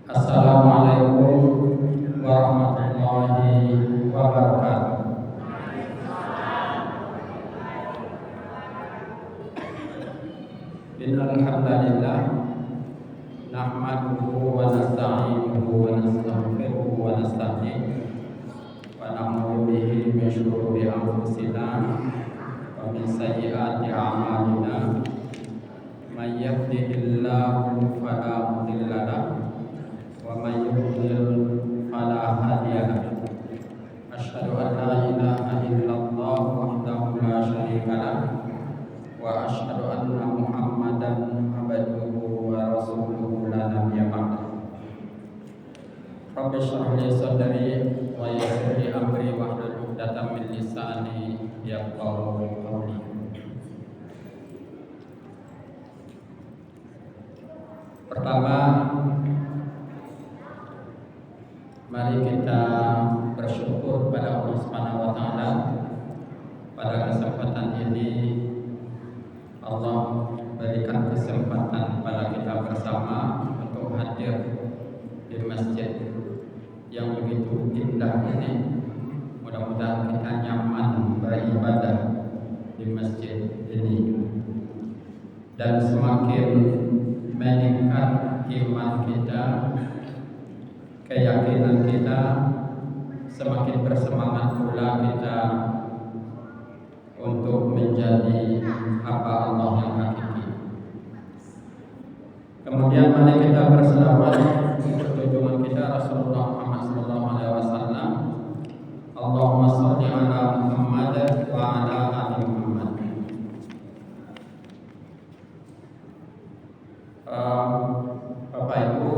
Assalamualaikum warahmatullahi wabarakatuh. Innal hamdalillah nahmaduhu wa nasta'inuhu wa nastaghfiruhu wa nasta'in wa na'udzu bihi min shururi anfusina wa min sayyiati a'malina. May yahdihillahu fala mudilla lahu wa may yudlil fala hadiya lahu. Asyhadu an la ilaha illallah wahdahu la syarika lahu wa asyhadu anna Muhammadan abduhu wa rasuluhu la nabiyya ba'dahu. Rabbi shrah li sadri wa yassir li amri wahlul 'uqdatam min lisani yafqahu qawli. Pertama, mari kita bersyukur pada Allah Subhanahu wa taala. Pada kesempatan ini Allah berikan kesempatan pada kita bersama untuk hadir di masjid yang begitu indah ini. Mudah-mudahan kita nyaman beribadah di masjid ini dan semakin meningkat iman kita, keyakinan kita, semakin bersemangat pula kita untuk menjadi hamba Allah yang hakiki. Kemudian mari kita berselawat untuk junjungan kita Rasulullah Muhammad SAW. Allahumma sholli ala Muhammad wa ala ali Muhammad. Bapak Ibu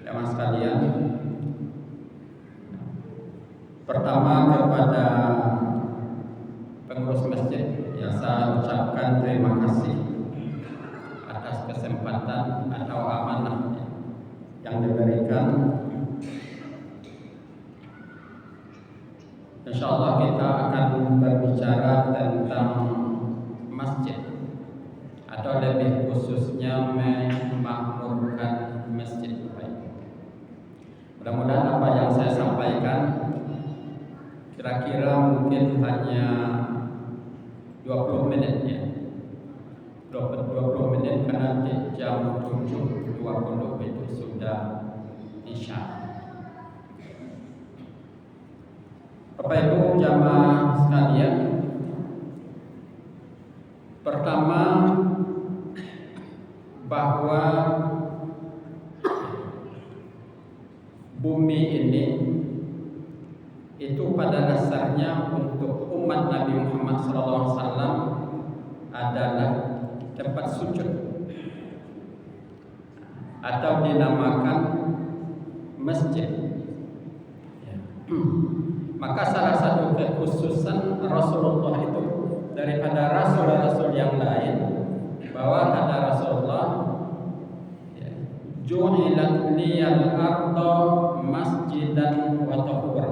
jamaah sekalian, pertama kepada pengurus masjid, ya saya ucapkan terima kasih atas kesempatan atau amanah yang diberikan. Insyaallah kita akan berbicara tentang masjid, atau lebih khususnya memakmurkan masjid. Mudah-mudahan apa yang saya sampaikan kira-kira mungkin hanya 20 menit ya. 20 menit karena di jam 7.20 itu sudah Isya. Bapak Ibu jamaah sekalian, pertama bahwa bumi ini itu pada dasarnya untuk umat Nabi Muhammad SAW adalah tempat sujud atau dinamakan masjid. Maka salah satu kekhususan Rasulullah itu daripada rasul-rasul yang lain, bahwa kata Rasulullah, ju'ilat liyal arda masjidan wa tahura.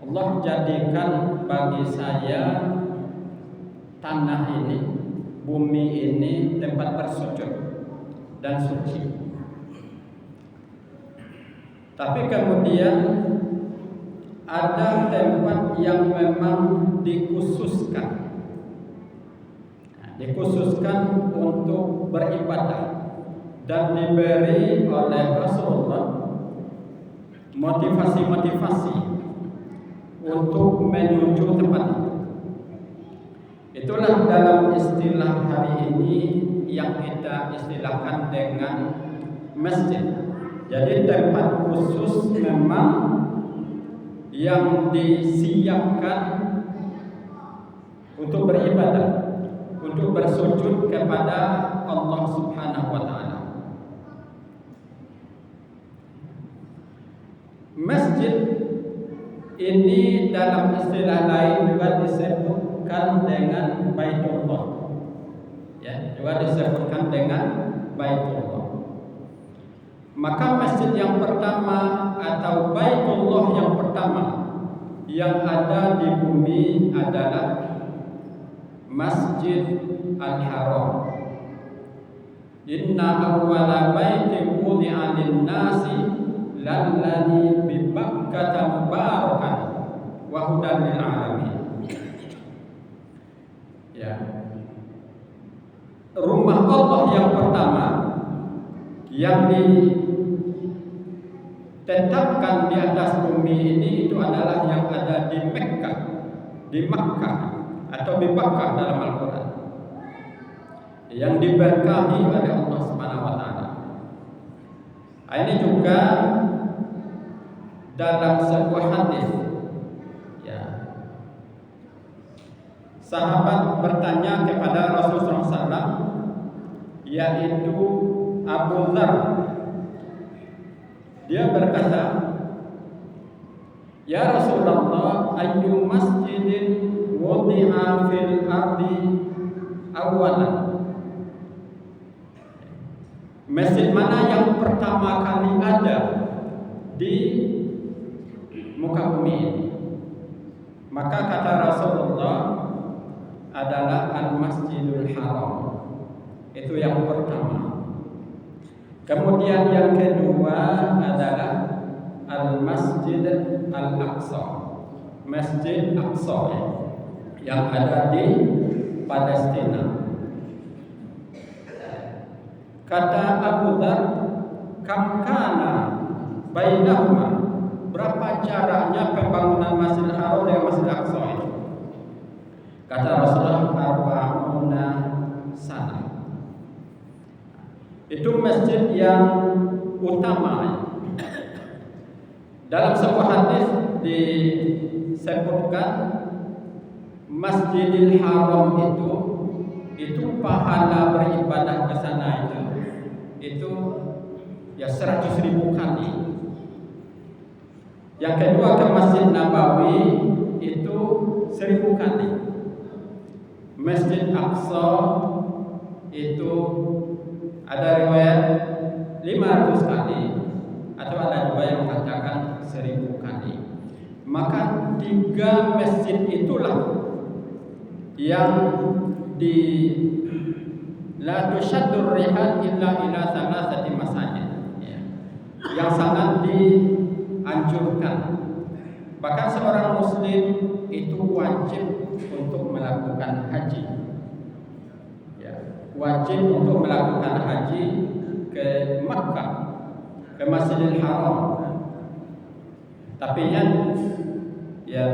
Allah jadikan bagi saya tanah ini, bumi ini tempat bersujud dan suci. Tapi kemudian ada tempat yang memang dikhususkan untuk beribadah dan diberi oleh Rasulullah motivasi-motivasi untuk menuju tempat itu. Itulah dalam istilah hari ini yang kita istilahkan dengan masjid. Jadi tempat khusus memang yang disiapkan untuk beribadah, untuk bersujud kepada Allah Subhanahu wa taala. Masjid ini dalam istilah lain juga disebutkan dengan Baitullah. Ya, juga disebutkan dengan Baitullah. Maka masjid yang pertama atau Baitullah yang pertama yang ada di bumi adalah Masjid Al-Haram. Inna awwala baitin wudi'a lin-nasi lalladzi bi Bakkata mubarakan wa hudan lil alamin. Ya. Rumah Allah yang pertama yang ditetapkan di atas bumi ini itu adalah yang ada di Makkah atau di Bakkah dalam Al-Quran, yang diberkahi oleh Allah Subhanahu wa taala. Ini juga dalam sebuah hadis, ya, sahabat bertanya kepada Rasulullah SAW, yaitu Abu Dzar. Dia berkata, "Ya Rasulullah, ayyu masjidin wudi'a fil ardi awalan?" Masjid mana yang pertama kali ada di muka bumi ini? Maka kata Rasulullah, adalah Al-Masjidul Haram. Itu yang pertama. Kemudian yang kedua adalah Al-Masjid Al-Aqsa, Masjid Aqsa yang ada di Palestina. Kata Abu Dzar, kam kana bainahuma, berapa caranya pembangunan Masjidil Haram dengan Masjid Aqsa ini? Kata Rasulullah, arba'una sana. Itu masjid yang utama. Dalam sebuah hadis disebutkan Masjidil Haram itu pahala beribadah ke sana itu ya 100.000 kali. Yang kedua ke Masjid Nabawi itu 1000 kali. Masjid Aqsa itu ada riwayat 500 kali, atau ada juga yang mengatakan 1000 kali. Maka 3 masjid itulah yang di la tushaddur rihal illa ila thalathati masajid, ya, yang sangat dianjurkan. Bahkan seorang muslim itu wajib untuk melakukan haji, ya, wajib untuk melakukan haji ke Makkah, ke Masjidil Haram. Tapi ya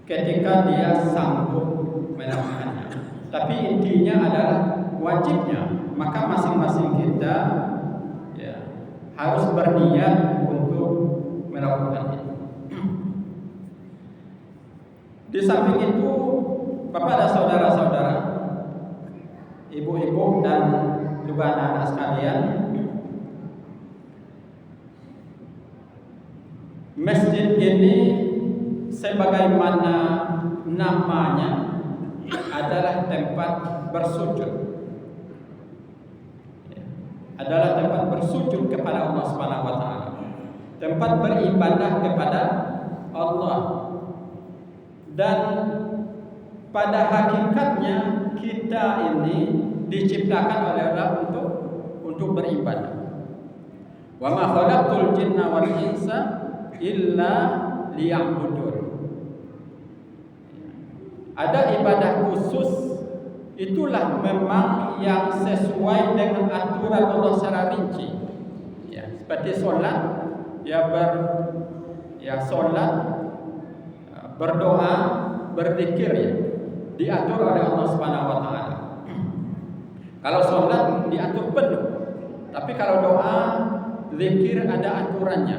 ketika dia sanggup melakukannya. Tapi intinya adalah wajibnya, maka masing-masing kita ya harus berniat untuk melakukan itu. Di samping itu, Bapak dan saudara-saudara, ibu-ibu dan juga anak-anak sekalian, masjid ini sebagaimana namanya adalah tempat bersujud. Adalah tempat bersujud kepada Allah Subhanahu wa taala. Tempat beribadah kepada Allah. Dan pada hakikatnya kita ini diciptakan oleh Allah untuk beribadah. Wa ma khalaqtul jinna wal insa illa liya'budun. Ada ibadah khusus, itulah memang yang sesuai dengan aturan Allah secara rinci. Ya, seperti sholat, sholat, berdoa, berzikir, ya, diatur oleh Allah Subhanahu wa taala. Kalau sholat diatur penuh, tapi kalau doa, zikir ada aturannya.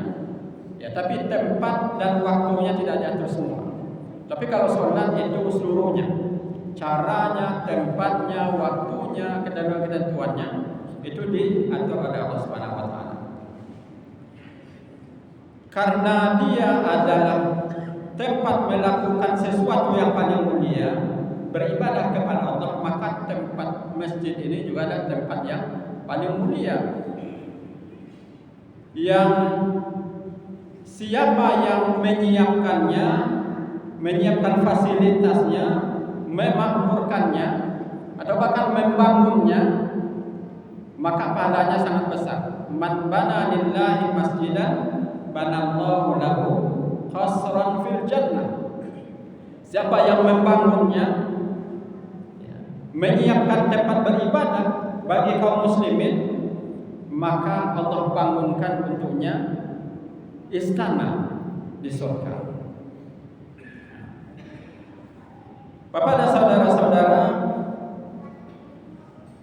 Ya, tapi tempat dan waktunya tidak diatur semua. Tapi kalau sholat itu seluruhnya, caranya, tempatnya, waktunya, ketentuannya itu diatur oleh Allah Subhanahu wa taala. Karena dia adalah tempat melakukan sesuatu yang paling mulia, beribadah kepada Allah, maka tempat masjid ini juga adalah tempat yang paling mulia. Yang siapa yang menyiapkannya, menyiapkan fasilitasnya, memakmurkannya, atau bahkan membangunnya, maka pahalanya sangat besar. Man bana lillahi masjidan banallahu lahu qasran fil jannah. Siapa yang membangunnya, menyiapkan tempat beribadah bagi kaum muslimin, maka Allah bangunkan untuknya istana di surga. Bapak dan saudara-saudara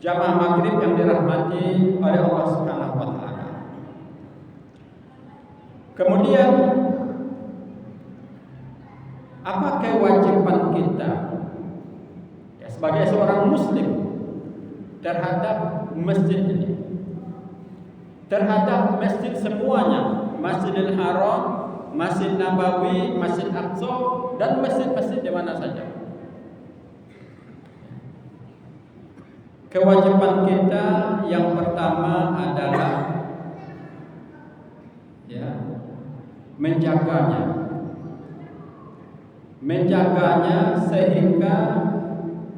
jamaah maghrib yang dirahmati oleh Allah Subhanahu wa taala. Kemudian apa kewajiban kita sebagai seorang muslim terhadap masjid ini? Terhadap masjid semuanya, Masjidil Haram, Masjid Nabawi, Masjid Aqsa, dan masjid-masjid di mana saja. Kewajiban kita yang pertama adalah menjaganya sehingga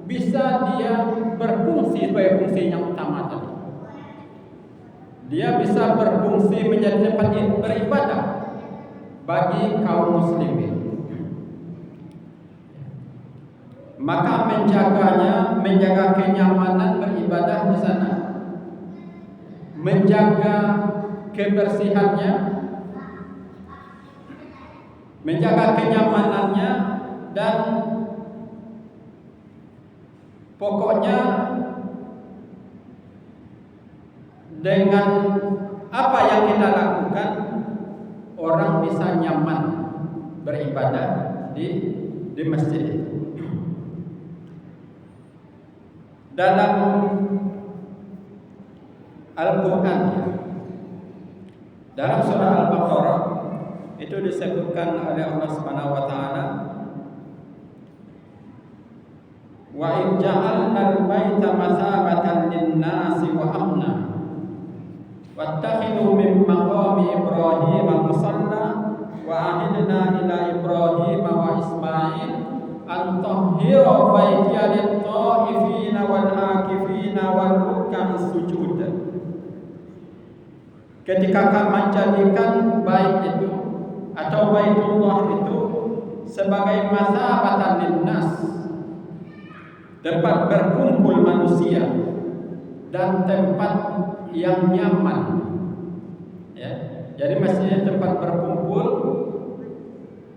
bisa dia berfungsi sebagai fungsi yang utama tadi. Dia bisa berfungsi menjadi tempat beribadah bagi kaum muslimin. Maka menjaga kenyamanan beribadah di sana, menjaga kebersihannya, menjaga kenyamanannya, dan pokoknya dengan apa yang kita lakukan, orang bisa nyaman beribadah di masjid itu. Dalam Al-Quran, dalam surah Al-Baqarah itu disebutkan oleh Allah Subhanahu wa taala, wa in ja'alna al-baita mathabatan lin-nasi wa amna wattakhidhu min maqami Ibrahim musalla wa ahidna ila Ibrahim wa Ismail an tahhira baitiya lit-ta'ifina wal-akifina wal-ruk'an sujud. Ketika kami menjadikan bait itu atau Baitullah itu sebagai masabatan linnas, tempat berkumpul manusia dan tempat yang nyaman, ya. Jadi masjid tempat berkumpul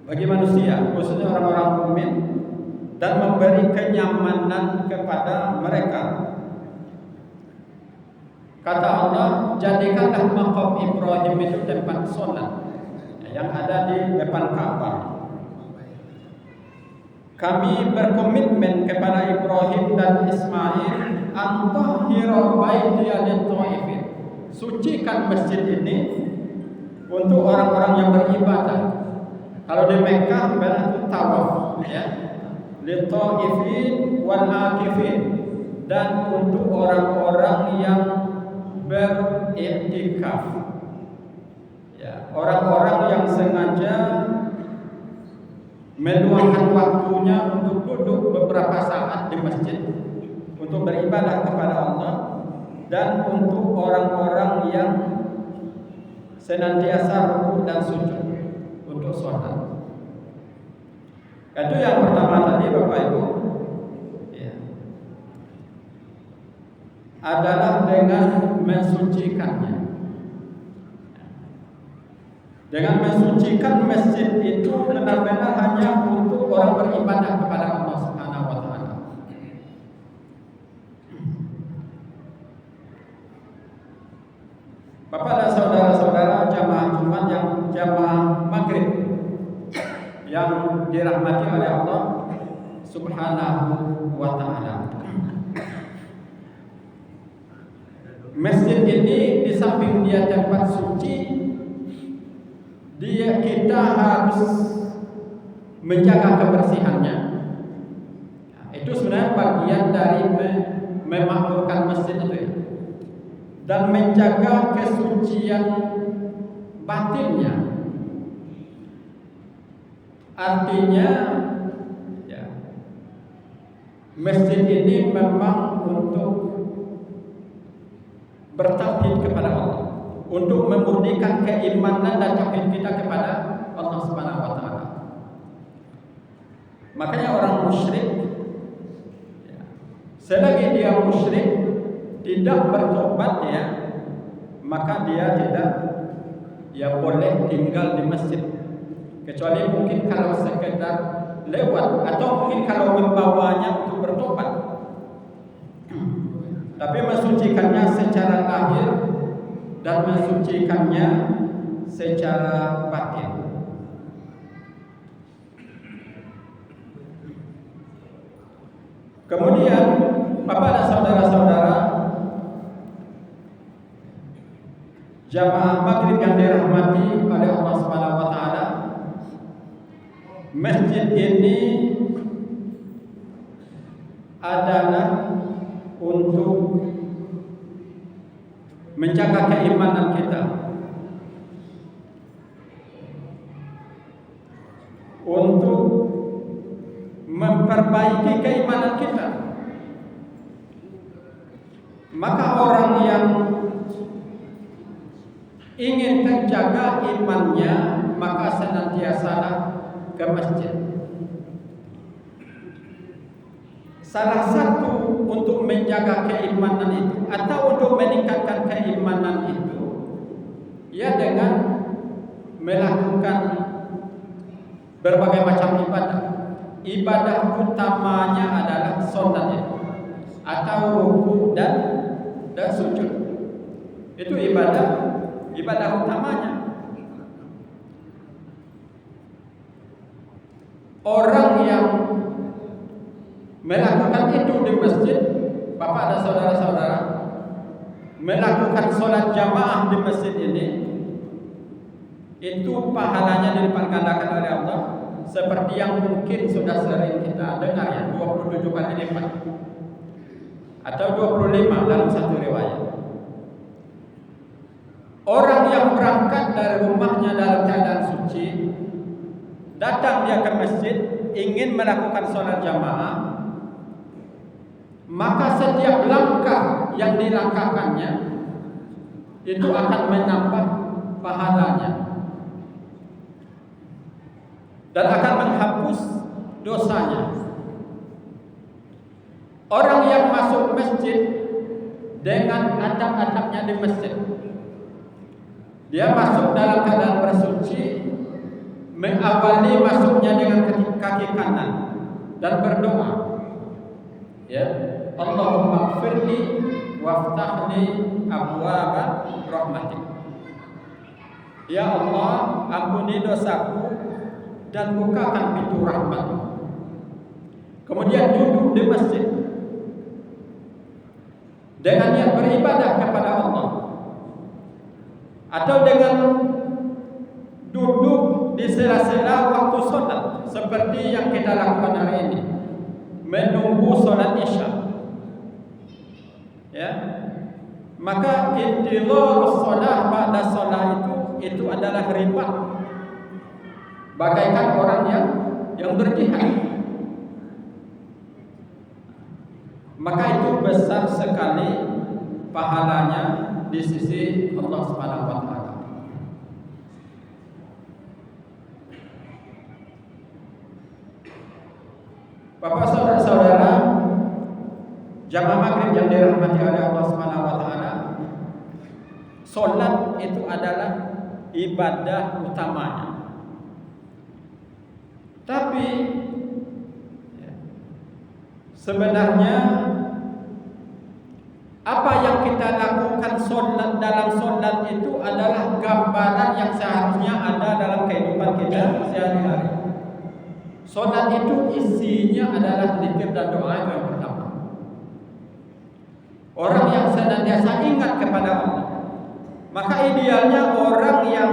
bagi manusia, khususnya orang-orang mukmin, dan memberi kenyamanan kepada mereka. Kata Allah, jadikanlah maqam Ibrahim itu tempat sholat yang ada di depan Ka'bah. Kami berkomitmen kepada Ibrahim dan Ismail, antahhira baitiya lit-ta'ifin, sucikan masjid ini untuk orang-orang yang beribadah. Kalau di Mekah berarti tawaf, ya, lit-ta'ifin wal akifin, dan untuk orang-orang yang beriktikaf, ya, orang-orang yang sengaja meluangkan waktunya untuk duduk beberapa saat di masjid untuk beribadah kepada Allah, dan untuk orang-orang yang senantiasa rukuk dan sujud untuk sholat. Itu yang pertama tadi, Bapak Ibu, ya, adalah dengan mensucikannya. Dengan mensucikan masjid itu benar-benar hanya untuk orang beribadah kepada Allah Subhanahu wa taala. Bapak dan saudara-saudara jamaah Jumat yang jamaah Maghrib yang dirahmati oleh Allah Subhanahu wa taala. Masjid ini di samping dia tempat suci, kita harus menjaga kebersihannya. Itu sebenarnya bagian dari memakmurkan masjid itu, ya. Dan menjaga kesucian batinnya. Artinya, ya, masjid ini memang untuk bertauhid kepada Allah, untuk memurnikan keimanan dan tauhid kita kepada Allah Subhanahu wa taala. Makanya orang musyrik, selagi dia musyrik tidak bertobat ya, maka dia tidak boleh tinggal di masjid, kecuali mungkin kalau sekedar lewat atau mungkin kalau membawanya untuk bertobat. Tapi mensucikannya secara lahir dan mensucikannya secara batin. Kemudian Bapak dan saudara-saudara jamaah maghrib yang dirahmati oleh Allah Subhanahu wa taala, masjid ini adalah untuk menjaga keimanan kita, untuk memperbaiki keimanan kita. Maka orang yang ingin terjaga imannya, maka senantiasalah ke masjid. Salah satu untuk menjaga keimanan itu atau untuk meningkatkan keimanan itu, ya dengan melakukan berbagai macam ibadah. Ibadah utamanya adalah sholat itu, atau ruku dan sujud. Itu ibadah utamanya. Orang yang melakukan itu di masjid, Bapak dan saudara-saudara, melakukan sholat jamaah di masjid ini, itu pahalanya dilipat gandakan oleh Allah, seperti yang mungkin sudah sering kita dengar ya, 27 kali lipat atau 25 dalam satu riwayat. Orang yang berangkat dari rumahnya dalam keadaan suci, datang dia ke masjid, ingin melakukan sholat jamaah, maka setiap langkah yang dilangkahkannya itu akan menambah pahalanya dan akan menghapus dosanya. Orang yang masuk masjid dengan adab-adabnya di masjid, dia masuk dalam keadaan bersuci, mengawali masuknya dengan kaki kanan dan berdoa, ya, Allahumma firli waftahli abwaaba rahmatik. Ya Allah, ampuni dosaku dan bukakan pintu rahmat-Mu. Kemudian duduk di masjid dengan niat beribadah kepada Allah, atau dengan duduk di sela-sela waktu sholat seperti yang kita lakukan hari ini, menunggu sholat isya, ya, maka intidharus sholat pada sholat itu adalah ribat, bagaikan orang yang berjihad. Maka itu besar sekali pahalanya di sisi Allah Subhanahu wa taala. Bapak saudara-saudara, jamaah maghrib yang dirahmati oleh Allah Subhanahu wa taala, salat itu adalah ibadah utamanya. Tapi sebenarnya apa yang kita lakukan dalam sholat itu adalah gambaran yang seharusnya ada dalam kehidupan kita sehari-hari. Sholat itu isinya adalah zikir dan doa yang pertama. Orang yang senantiasa ingat kepada Allah, maka idealnya orang yang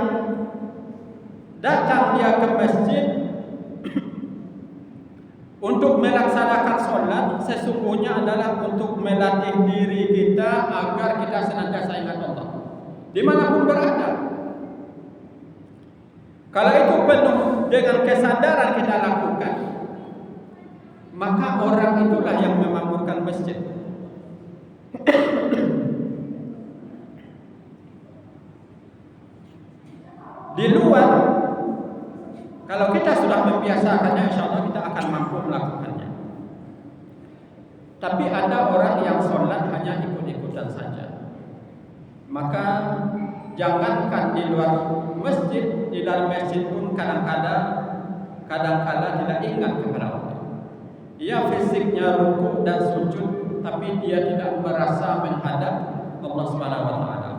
datang dia ke masjid untuk melaksanakan sholat sesungguhnya adalah untuk melatih diri kita agar kita senantiasa ingat Allah dimanapun berada. Kalau itu penuh dengan kesadaran kita lakukan, maka orang itulah yang memakmurkan masjid. Di luar, kalau kita sudah membiasakannya, insya Allah kita akan mampu melakukannya. Tapi ada orang yang sholat hanya ikut-ikutan saja. Maka jangankan di luar masjid, di dalam masjid pun kadang-kala tidak ingat kepada Allah. Ia fisiknya rukuk dan sujud, tapi dia tidak merasa menghadap Allah Subhanahu wa taala.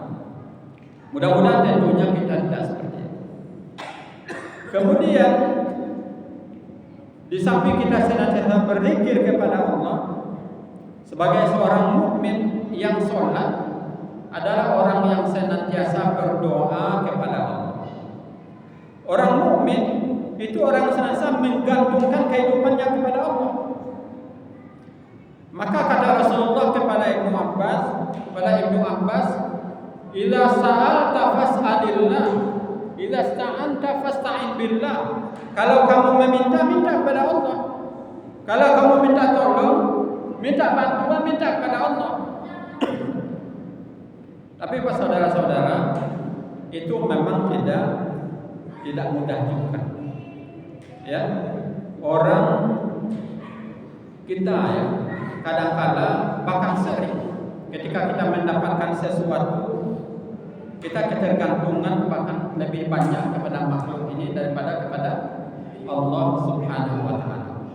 Mudah-mudahan tentunya kita tidak seperti itu. Kemudian di samping kita senantiasa berzikir kepada Allah, sebagai seorang mukmin yang sholat adalah orang yang senantiasa berdoa kepada Allah. Orang mukmin itu orang yang senantiasa menggantungkan kehidupannya kepada Allah. Maka kata Rasulullah kepada Ibnu Abbas, "Idza sa'alta fas'alillah, idza sta'anta fasta'in billah." Kalau kamu meminta, minta kepada Allah. Kalau kamu minta tolong, minta bantuan, minta kepada Allah. Tapi Pak saudara-saudara, itu memang tidak mudah juga. Ya, orang kita ya kadang-kala bahkan sering ketika kita mendapatkan sesuatu, kita ketergantungan bahkan lebih banyak kepada makhluk ini daripada kepada Allah Subhanahu wa taala.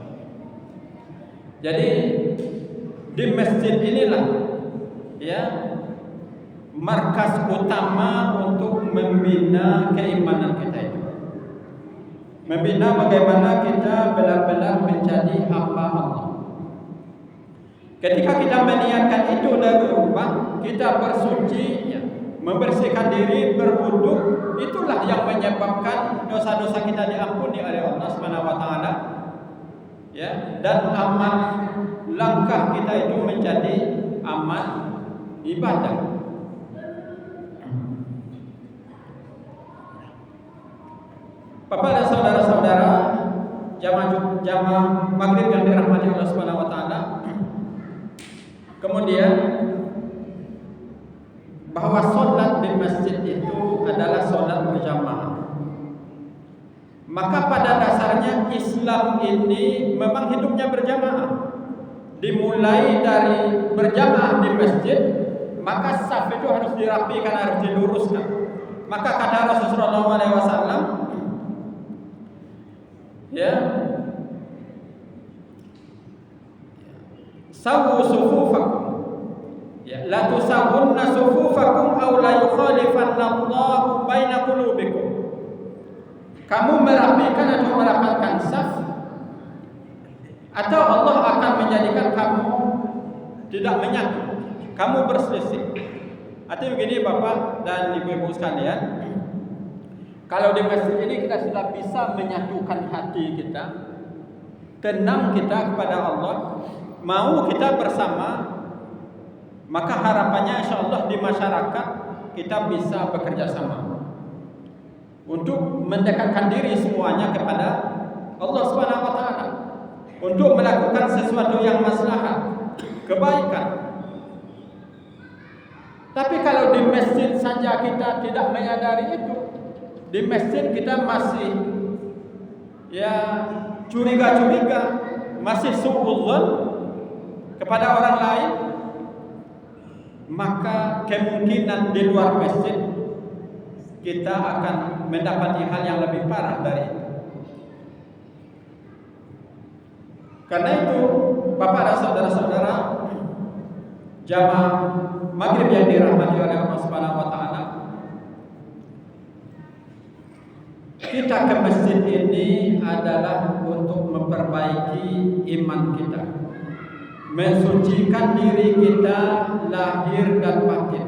Jadi di masjid inilah ya markas utama untuk membina keimanan kita itu. Membina bagaimana kita benar-benar menjadi hamba Allah. Ketika kita meniatkan itu dari rumah, kita bersuci, ya, membersihkan diri, berwudu, itulah yang menyebabkan dosa-dosa kita diampuni oleh Allah Subhanahu wa taala. Ya, dan amal langkah kita itu menjadi amal ibadah. Bapak dan saudara-saudara, jamaah maghrib yang dirahmati Allah Subhanahu wa taala. Kemudian bahwa sholat di masjid itu adalah sholat berjamaah. Maka pada dasarnya Islam ini memang hidupnya berjamaah. Dimulai dari berjamaah di masjid, maka saf itu harus dirapikan, harus diluruskan. Maka kata Rasulullah SAW, ya, sawu sufufakum, ya, la tusawwunna sufufakum aw la yukhalifanna Allahu baina qulubikum. Kamu merapikan atau merapatkan saf, atau Allah akan menjadikan kamu tidak menyatu, kamu berselisih. Artinya begini Bapak dan Ibu-ibu sekalian, kalau di masjid ini kita sudah bisa menyatukan hati kita, tenang kita kepada Allah, mau kita bersama, maka harapannya insya Allah di masyarakat kita bisa bekerja sama untuk mendekatkan diri semuanya kepada Allah Subhanahu wa taala, untuk melakukan sesuatu yang maslahat, kebaikan. Tapi kalau di masjid saja kita tidak menyadari itu, di masjid kita masih ya curiga-curiga, masih suudzon kepada orang lain, maka kemungkinan di luar masjid kita akan mendapati hal yang lebih parah dari itu. Karena itu, Bapak dan saudara-saudara, jamaah maghrib yang dirahmati oleh Allah Subhanahu wa taala, kita ke masjid ini adalah untuk memperbaiki iman kita, mensucikan diri kita lahir dan batin.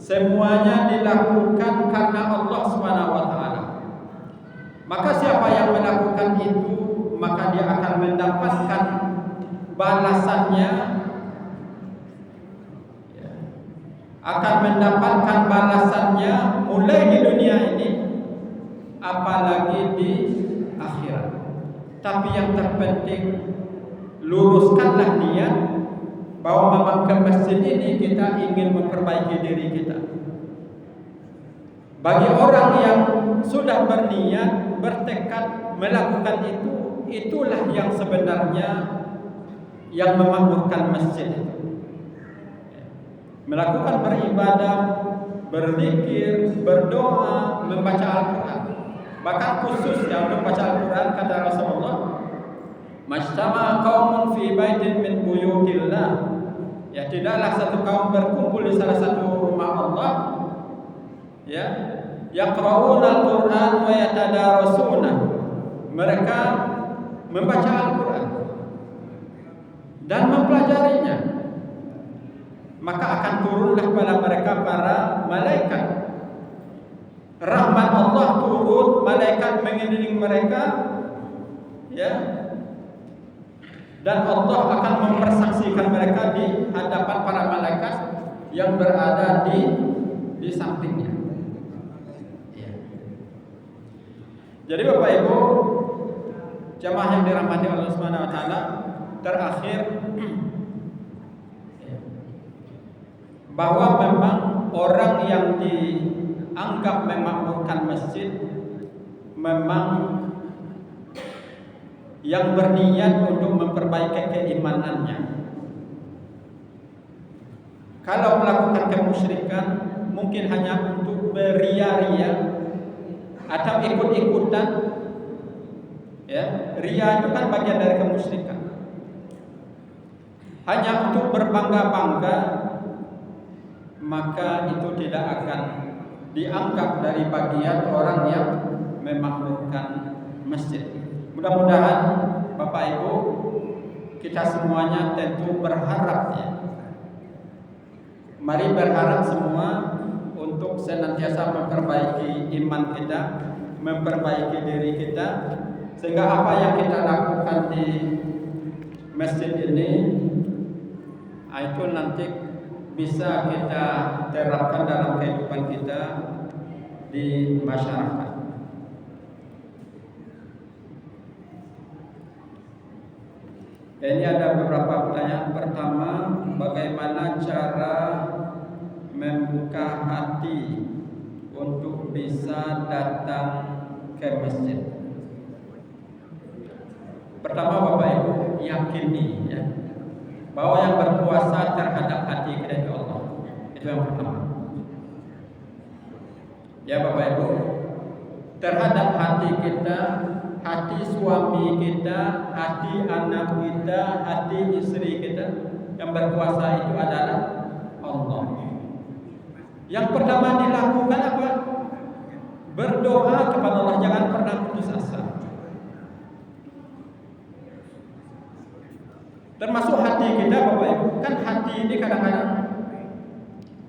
Semuanya dilakukan karena Allah Subhanahu wa taala. Maka siapa yang melakukan itu, maka dia akan mendapatkan balasannya, akan mendapatkan balasannya mulai di dunia ini, apalagi di akhirat. Tapi yang terpenting luruskanlah niat bahwa memang ke masjid ini kita ingin memperbaiki diri kita. Bagi orang yang sudah berniat, bertekad melakukan itu, itulah yang sebenarnya yang memakmurkan masjid itu. Melakukan beribadah, berzikir, berdoa, membaca Al-Quran. Bahkan khusus yang membaca Al-Quran, kata Rasulullah, "Majtama'a qaumun fi baitin min buyutillah." Ya, tidaklah satu kaum berkumpul di salah satu rumah Allah, ya, yaqra'una al-Qur'an wa yatadarasuna. Mereka membaca Al-Quran dan mempelajarinya. Maka akan turunlah pada mereka para malaikat. Rahmat Allah turun, malaikat mengelilingi mereka, ya. Dan Allah akan mempersaksikan mereka di hadapan para malaikat yang berada di sampingnya. Ya. Jadi Bapak Ibu, jamaah yang dirahmati Allah Subhanahu wa taala, terakhir bahwa memang orang yang dianggap memakmurkan masjid memang yang berniat untuk memperbaiki keimanannya. Kalau melakukan kemusyrikan mungkin hanya untuk beria-ria atau ikut-ikutan, ya, ria itu kan bagian dari kemusyrikan. Hanya untuk berbangga-bangga, maka itu tidak akan dianggap dari bagian orang yang memakmurkan masjid. Mudah-mudahan Bapak Ibu, kita semuanya tentu berharap, ya. Mari berharap semua untuk senantiasa memperbaiki iman kita, memperbaiki diri kita, sehingga apa yang kita lakukan di masjid ini itu nanti bisa kita terapkan dalam kehidupan kita di masyarakat. Ini ada beberapa pertanyaan. Pertama, bagaimana cara membuka hati untuk bisa datang ke masjid? Pertama, Bapak Ibu yakini, ya, bahwa yang berkuasa terhadap hati kita itu Allah. Itu yang pertama. Ya Bapak Ibu, terhadap hati kita, hati suami kita, hati anak kita, hati istri kita, yang berkuasa itu adalah Allah. Yang pertama dilakukan apa? Berdoa kepada Allah, jangan pernah putus asa. Termasuk hati kita, Bapak Ibu, kan hati ini kadang-kadang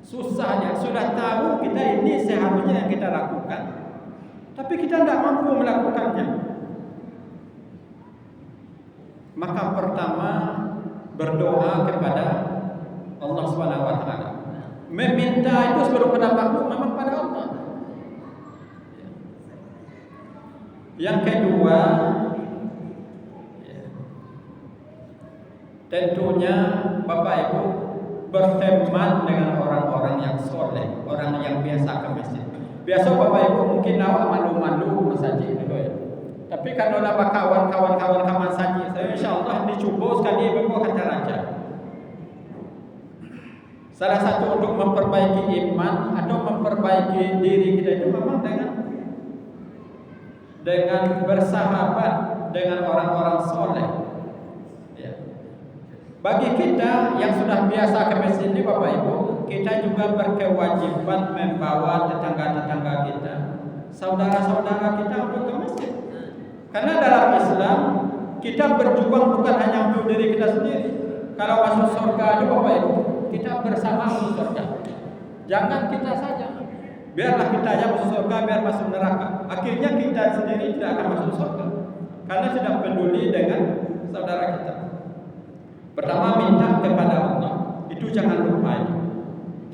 susahnya. Sudah tahu kita ini seharusnya yang kita lakukan, tapi kita tidak mampu melakukannya. Maka pertama berdoa kepada Allah Subhanahu wa taala. Meminta itu sebelum pada makhluk, memang pada Allah. Yang kedua, tentunya Bapak Ibu berteman dengan orang-orang yang soleh, orang yang biasa ke masjid. Biasa Bapak Ibu mungkin awak malu-malu masjid gitu, ya. Tapi kalau nama kawan-kawan kaman saji, saya insyaallah dicoba sekali Bapak kata raja. Salah satu untuk memperbaiki iman atau memperbaiki diri kita itu memang dengan bersahabat dengan orang-orang soleh. Ya. Bagi kita yang sudah biasa ke masjid ini, Bapak Ibu, kita juga berkewajiban membawa tetangga-tetangga kita, saudara-saudara kita untuk ke masjid. Karena dalam Islam kita berjuang bukan hanya untuk diri kita sendiri. Kalau masuk surga itu Bapak Ibu, kita bersama masuk surga. Jangan kita saja. Biarlah kita aja masuk surga, biar masuk neraka. Akhirnya kita sendiri tidak akan masuk surga karena tidak peduli dengan saudara kita. Pertama minta kepada Allah. Itu jangan lupa itu.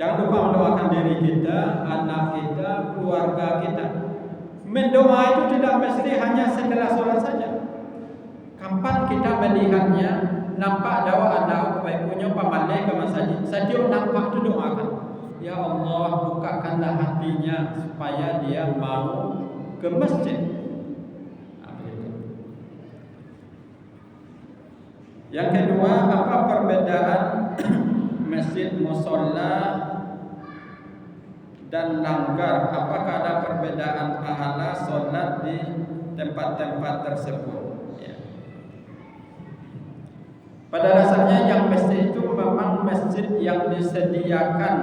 Jangan lupa mendoakan diri kita, anak kita, keluarga kita. Mendoa itu tidak mesti hanya setelah sholat saja. Kapan kita melihatnya, nampak dawa baik punya pamalai ke masjid. Sadio nampak tu doakan. Ya Allah, bukakanlah hatinya supaya dia mau ke masjid. Yang kedua, apa perbedaan masjid, musholla dan langgar? Apakah ada perbedaan pahala solat di tempat-tempat tersebut? Ya. Pada dasarnya yang masjid itu memang masjid yang disediakan,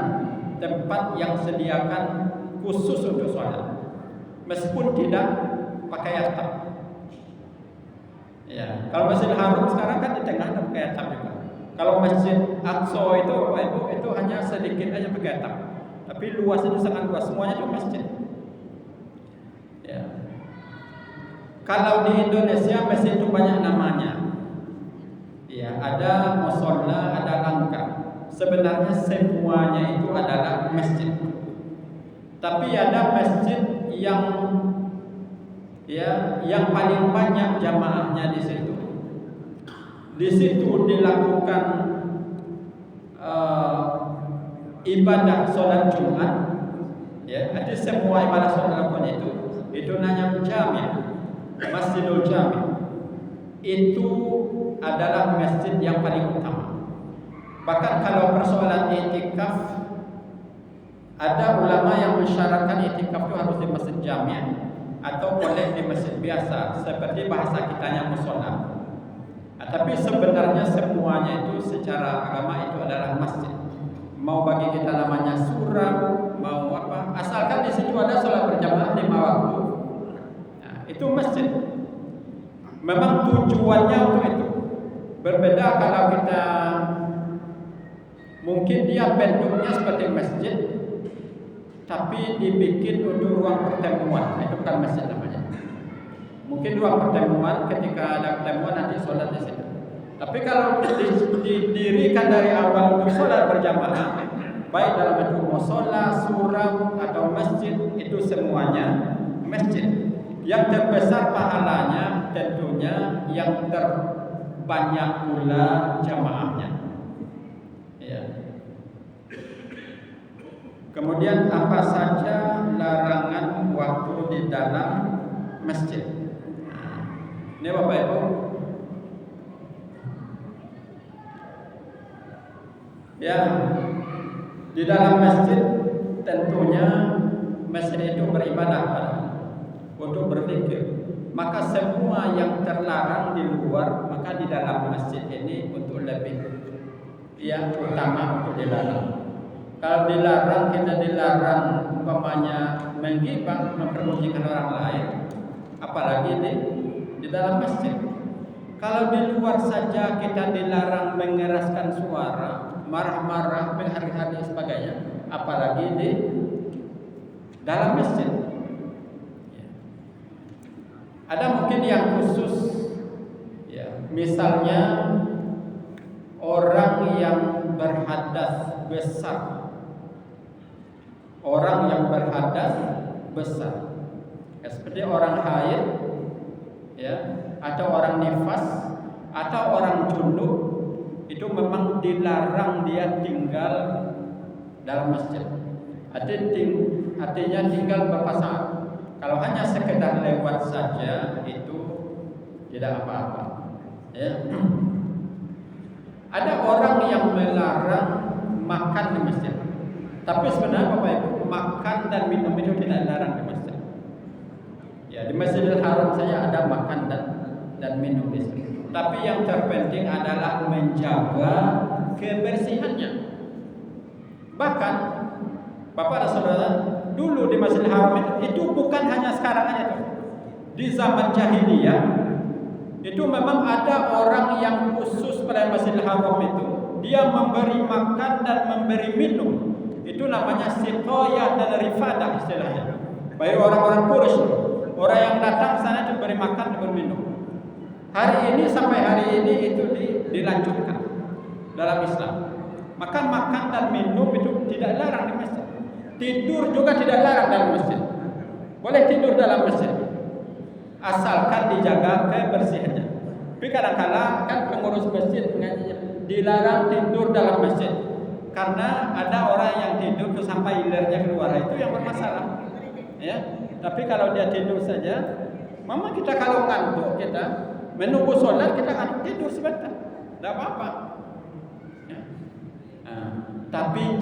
tempat yang sediakan khusus untuk sholat, meskipun tidak pakai atap. Ya, kalau Masjidil Haram sekarang kan di tengah ada pakai atap juga. Kalau Masjid Aqsa itu, Bapak Ibu, itu hanya sedikit aja pakai atap, tapi luas itu sangat luas, semuanya itu masjid. Ya. Kalau di Indonesia masjid itu banyak namanya. Ya, ada musholla, ada langgar. Sebenarnya semuanya itu adalah masjid. Tapi ada masjid yang paling banyak jamaahnya di situ. Di situ dilakukan ibadah sholat Jumat. Ya, jadi semua ibadah sholat Jumat itu namanya jami', Masjidul Jami'. Itu adalah masjid yang paling utama. Bahkan kalau persoalan i'tikaf, ada ulama yang mensyaratkan i'tikaf itu harus di masjid jami' atau boleh di masjid biasa, seperti bahasa kitanya musholla. Tapi sebenarnya semuanya itu secara agama itu adalah masjid. Mau bagi kita namanya surau, mau apa, asalkan di situ ada sholat berjamaah 5 waktu. Nah, itu masjid. Memang tujuannya untuk itu. Berbeda kalau kita mungkin dia bentuknya seperti masjid, tapi dibikin untuk ruang pertemuan. Itu bukan masjid namanya. Mungkin ruang pertemuan, ketika ada pertemuan nanti sholat di situ. Tapi kalau didirikan dari awal untuk sholat berjamaah, baik dalam bentuk musholla, surau atau masjid, itu semuanya masjid. Yang terbesar pahalanya tentunya yang terbanyak pula jamaahnya. Ya. Kemudian apa saja larangan waktu di dalam masjid? Ini Bapak Ibu, ya, di dalam masjid tentunya masjid itu beribadah untuk berzikir. Maka semua yang terlarang di luar, maka di dalam masjid ini untuk lebih yang utama untuk dilarang. Kalau dilarang, kita dilarang umpamanya menggibah, mempermujikan orang lain, apalagi di dalam masjid. Kalau di luar saja kita dilarang mengeraskan suara, marah-marah, menghari-hari sebagainya, apalagi di dalam masjid. Ada mungkin yang khusus, ya, misalnya orang yang berhadas besar, orang yang berhadas besar, ya, seperti orang haid, ya, atau orang nifas, atau orang junub, itu memang dilarang dia tinggal dalam masjid. Artinya tinggal berpasangan. Kalau hanya sekedar lewat saja itu tidak apa-apa. Ya. Ada orang yang melarang makan di masjid. Tapi sebenarnya Bapak Ibu, makan dan minum itu tidak dilarang di masjid. Ya, di Masjidil Haram saja ada makan dan minum di situ. Tapi yang terpenting adalah menjaga kebersihannya. Bahkan Bapak dan Saudara, dulu di Masjidil Haram itu bukan hanya sekarang aja tuh. Di zaman jahiliyah itu memang ada orang yang khusus pada Masjidil Haram itu, dia memberi makan dan memberi minum. Itu namanya siqayah dan rifadah istilahnya. Baik orang-orang Quraisy, orang yang datang sana itu beri makan dan berminum. Hari ini sampai hari ini itu dilanjutkan dalam Islam. Maka makan dan minum itu tidak larang di masjid. Tidur juga tidak larang dalam masjid. Boleh tidur dalam masjid, asalkan dijaga kebersihannya. Tapi kadang-kadang kan pengurus masjid dilarang tidur dalam masjid karena ada orang yang tidur tuh sampai ilernya keluar, itu yang bermasalah. Ya, tapi kalau dia tidur saja, mama kita kalau ngantuk kita menunggu sholat kita ngantuk tidur sebentar, tidak apa-apa. Ya. Nah, tapi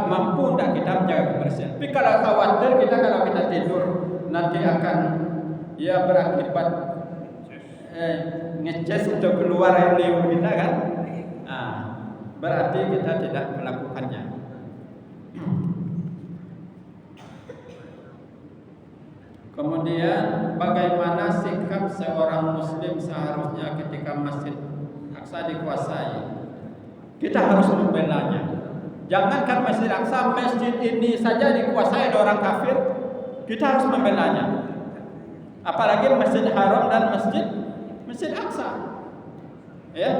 mampu tidak kita menjaga kebersihan. Tapi kalau khawatir kita kalau kita tidur nanti akan berakibat ngeces untuk keluar air liur kita kan, berarti kita tidak melakukannya. Kemudian bagaimana sikap seorang muslim seharusnya ketika Masjid Aqsa dikuasai? Kita harus membelanya. Jangankan Masjid Aqsa, masjid ini saja dikuasai oleh orang kafir, kita harus membelanya. Apalagi Masjid Haram dan Masjid Aqsa. Ya,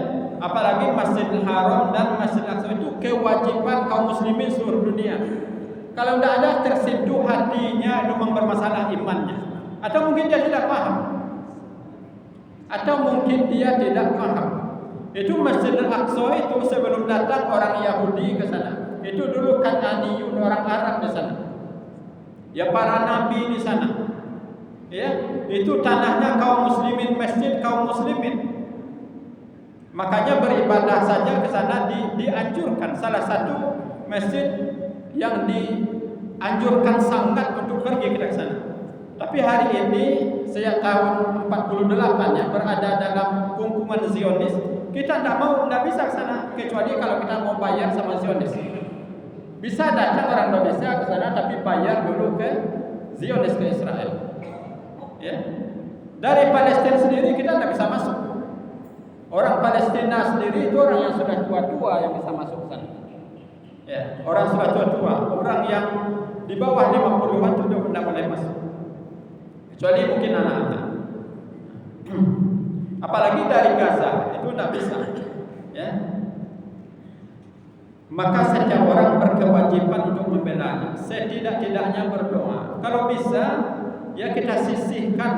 apalagi Masjidil Haram dan Masjid Aqsa itu kewajiban kaum muslimin seluruh dunia. Kalau tidak ada tersentuh hatinya, memang bermasalah imannya, atau mungkin dia tidak paham, Itu Masjidil Aqsa itu sebelum datang orang Yahudi ke sana, itu dulu Kan'aniyun, orang Arab di sana. Ya, para nabi di sana. Ya, itu tanahnya kaum muslimin, masjid kaum muslimin. Makanya beribadah saja ke sana dianjurkan. Salah satu masjid yang dianjurkan sangat untuk pergi ke sana. Tapi hari ini sejak tahun 48 yang berada dalam hukuman Zionis, kita tidak bisa ke sana kecuali kalau kita mau bayar sama Zionis. Bisa datang orang Indonesia ke sana tapi bayar dulu ke Zionis, ke Israel. Ya. Dari Palestina sendiri kita tidak bisa masuk. Orang Palestina sendiri itu orang yang sudah tua-tua yang bisa masuk sana. Ya, orang sudah tua-tua, orang yang di bawah 50-an itu tidak boleh masuk. Kecuali mungkin anak-anak. Apalagi dari Gaza itu tidak bisa. Ya. Maka setiap orang berkewajiban untuk membelanya. Setidak-tidaknya berdoa. Kalau bisa, ya kita sisihkan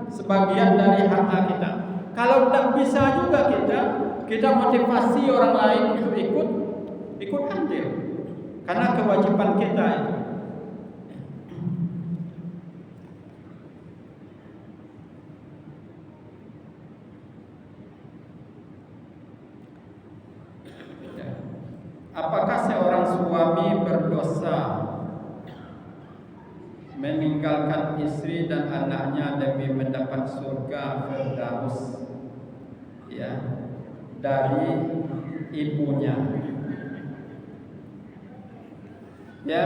sebagian dari harta kita. Kalau tidak bisa juga kita motivasi orang lain untuk ikut andil, karena kewajiban kita itu. Apakah seorang suami berdosa meninggalkan istri dan anaknya demi mendapat surga Firdaus, ya, dari ibunya? Ya,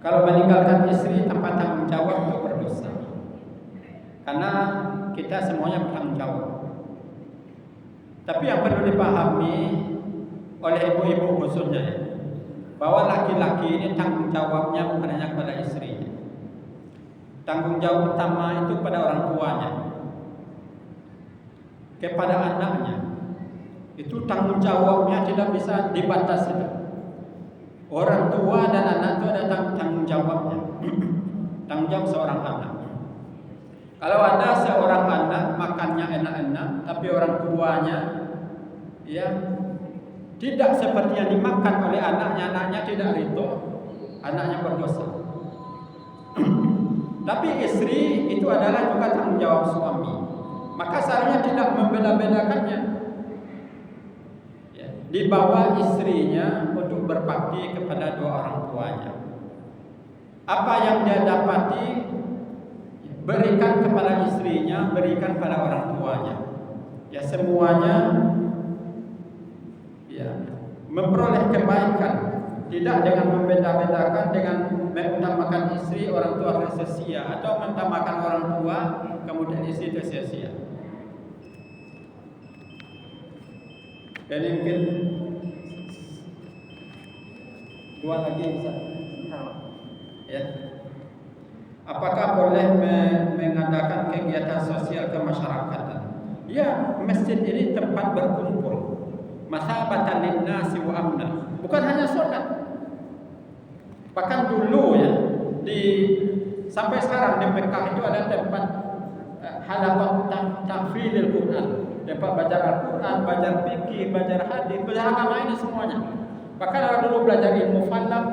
kalau meninggalkan istri tanpa tanggung jawab itu berdosa, karena kita semuanya bertanggung jawab. Tapi yang perlu dipahami oleh ibu-ibu khususnya, bahwa laki-laki ini tanggung jawabnya bukan hanya kepada istrinya. Tanggung jawab utama itu pada orang tuanya, kepada anaknya. Itu tanggung jawabnya tidak bisa dibatasi. Orang tua dan anak itu ada tanggung jawabnya. Tanggung jawab seorang anak. Kalau ada seorang anak makannya enak-enak, tapi orang tuanya ya tidak seperti yang dimakan oleh anaknya tidak ridho, anaknya berdosa. Tapi istri itu adalah juga tanggung jawab suami. Maka seharusnya tidak membeda-bedakannya. Ya, dibawa istrinya untuk berbakti kepada dua orang tuanya. Apa yang dia dapati, berikan kepada istrinya, berikan pada orang tuanya. Ya, semuanya ya memperoleh kebaikan, tidak dengan membeda-bedakan, dengan mengutamakan istri, orang tua tersia-sia, atau mengutamakan orang tua kemudian istri tersia-sia. Jadi mungkin dua lagi bisa. Ya. Apakah boleh mengadakan kegiatan sosial kemasyarakatan? Ya, masjid ini tempat berkumpul. Masabatan linnasi wa amna. Bukan hanya sholat. Bahkan dulu ya, sampai sekarang di Mekah itu ada tempat halaqat tahfidil Quran, dapat belajar Al-Quran, belajar fikih, belajar hadis, belajar agama ini semuanya. Bahkan orang dulu belajar ilmu falak,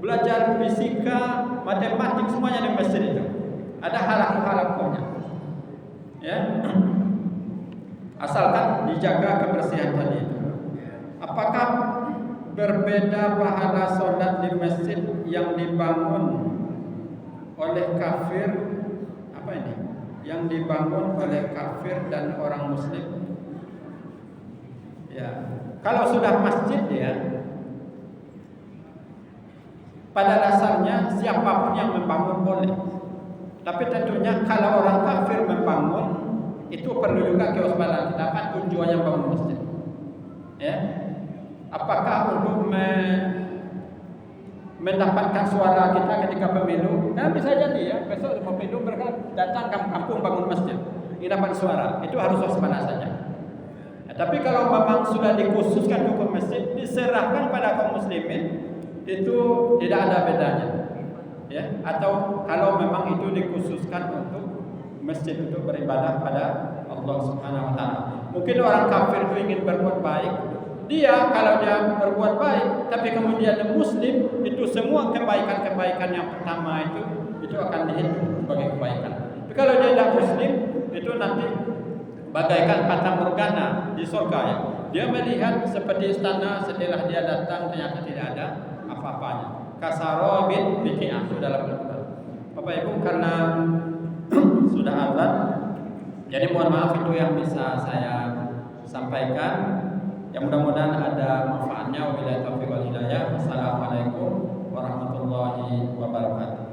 belajar fisika, matematik, semuanya di masjid itu. Ada halaqah-halaqahnya. Ya. Asalkan dijaga kebersihan tadi itu. Apakah berbeda pahala solat di masjid yang dibangun oleh kafir, apa ini? Yang dibangun oleh kafir dan orang muslim? Ya, kalau sudah masjid ya, pada dasarnya siapapun yang membangun boleh. Tapi tentunya kalau orang kafir membangun, itu perlu juga kewaspadaan kita. Apa tujuannya bangun masjid? Ya, apakah untuk mendapatkan suara kita ketika pemilu? Nah, bisa jadi ya, besok pemilu mereka datang kampung bangun masjid, ini dapat suara. Itu harus waspada saja. Nah, tapi kalau memang sudah dikhususkan hukum masjid, diserahkan pada kaum muslimin, itu tidak ada bedanya. Ya, atau kalau memang itu dikhususkan untuk masjid untuk beribadah pada Allah Subhanahu wa taala. Mungkin orang kafir itu ingin berbuat baik. Dia kalau dia berbuat baik, tapi kemudian dia muslim, itu semua kebaikan-kebaikan yang pertama itu akan dihitung sebagai kebaikan. Tapi kalau dia tidak muslim, itu nanti bagaikan fata morgana di surga ya. Dia melihat seperti istana, setelah dia datang ternyata tidak ada apa-apanya. Kasarobin biki'ah itu dalam Al-Quran. Bapak Ibu, karena sudah azan, jadi mohon maaf itu yang bisa saya sampaikan. Yang mudah-mudahan ada manfaatnya. Wabillahi taufiq wal hidayah. Wassalamualaikum warahmatullahi wabarakatuh.